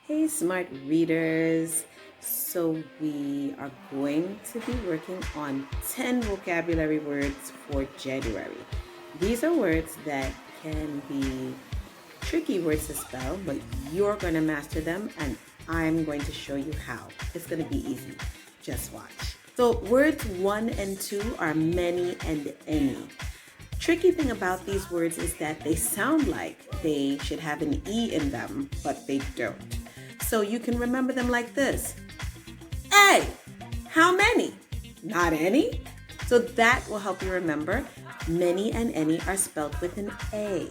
Hey, smart readers. So, we are going to be working on 10 vocabulary words for January. These are words that can be tricky words to spell, but you're going to master them, and I'm going to show you how. It's going to be easy. Just watch. So, words 1 and 2 are many and any. Tricky thing about these words is that they sound like they should have an E in them, but they don't. So you can remember them like this. A, how many? Not any. So that will help you remember. Many and any are spelled with an A.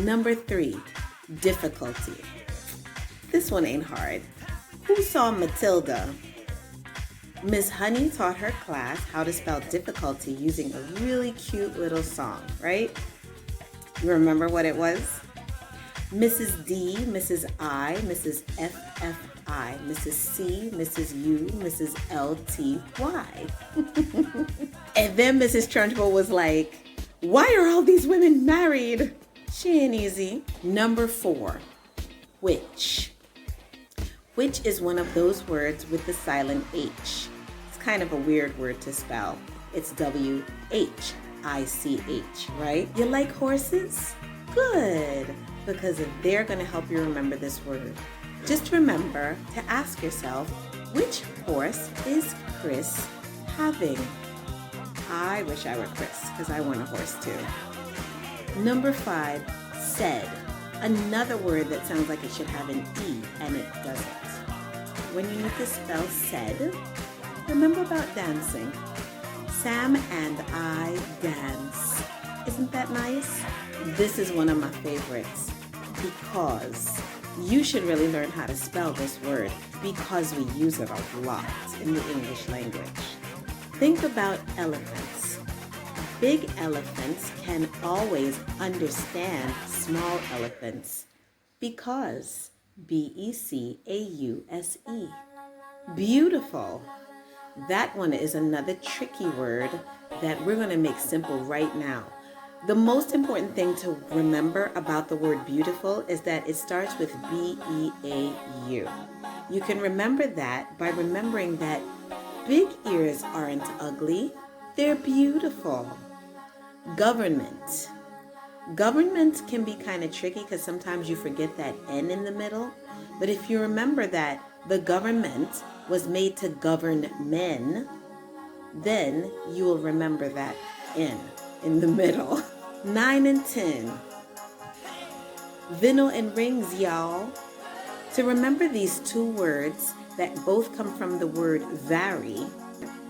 Number 3, difficulty. This one ain't hard. Who saw Matilda? Miss Honey taught her class how to spell difficulty using a really cute little song, right? You remember what it was? Mrs. D, Mrs. I, Mrs. FFI, Mrs. C, Mrs. U, Mrs. LTY. And then Mrs. Trunchbull was like, why are all these women married? She ain't easy. Number 4, which. Which is one of those words with the silent H. It's kind of a weird word to spell. It's WHICH, right? You like horses? Good, because they're going to help you remember this word. Just remember to ask yourself, which horse is Chris having? I wish I were Chris, because I want a horse too. Number 5, said. Another word that sounds like it should have an E, and it doesn't. When you need to spell said, remember about dancing. Sam and I dance. Isn't that nice? This is one of my favorites because you should really learn how to spell this word because we use it a lot in the English language. Think about elephants. Big elephants can always understand small elephants because Because. Beautiful. That one is another tricky word that we're going to make simple right now. The most important thing to remember about the word beautiful is that it starts with B-E-A-U. You can remember that by remembering that big ears aren't ugly, they're beautiful. Government. Government can be kind of tricky because sometimes you forget that N in the middle. But if you remember that the government was made to govern men, then you will remember that N in the middle. 9 and 10. Vinyl and rings, y'all. To remember these two words that both come from the word vary,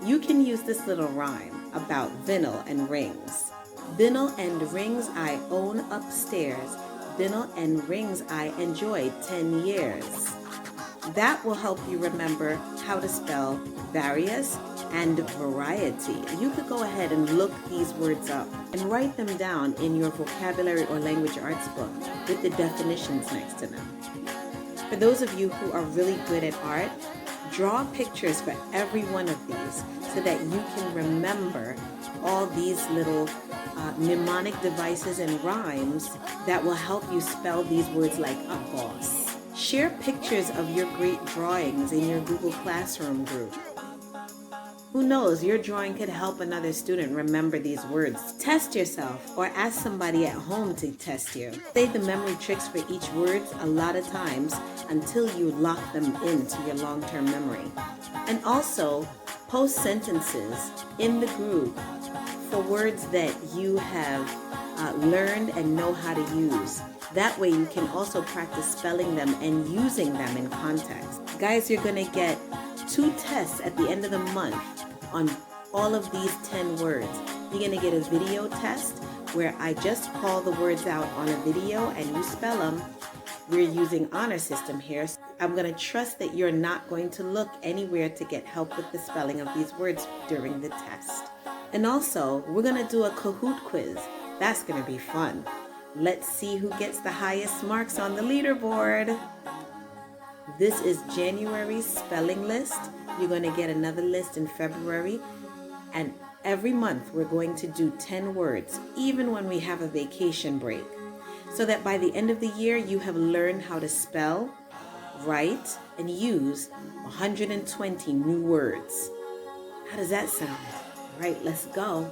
you can use this little rhyme about vinyl and rings. Vinyl and rings I own upstairs. Vinyl and rings I enjoyed 10 years. That will help you remember how to spell various and variety. You could go ahead and look these words up and write them down in your vocabulary or language arts book with the definitions next to them. For those of you who are really good at art, draw pictures for every one of these so that you can remember all these little mnemonic devices and rhymes that will help you spell these words like a boss. Share pictures of your great drawings in your Google Classroom group. Who knows, your drawing could help another student remember these words. Test yourself or ask somebody at home to test you. Say the memory tricks for each word a lot of times until you lock them into your long-term memory. And also, post sentences in the group for words that you have learned and know how to use. That way you can also practice spelling them and using them in context. Guys, you're going to get 2 tests at the end of the month on all of these 10 words. You're going to get a video test where I just call the words out on a video and you spell them. We're using honor system here. I'm going to trust that you're not going to look anywhere to get help with the spelling of these words during the test. And also, we're going to do a Kahoot quiz. That's going to be fun. Let's see who gets the highest marks on the leaderboard. This is January's spelling list. You're going to get another list in February. And every month we're going to do 10 words, even when we have a vacation break. so that by the end of the year, you have learned how to spell, write, and use 120 new words. How does that sound? All right, let's go.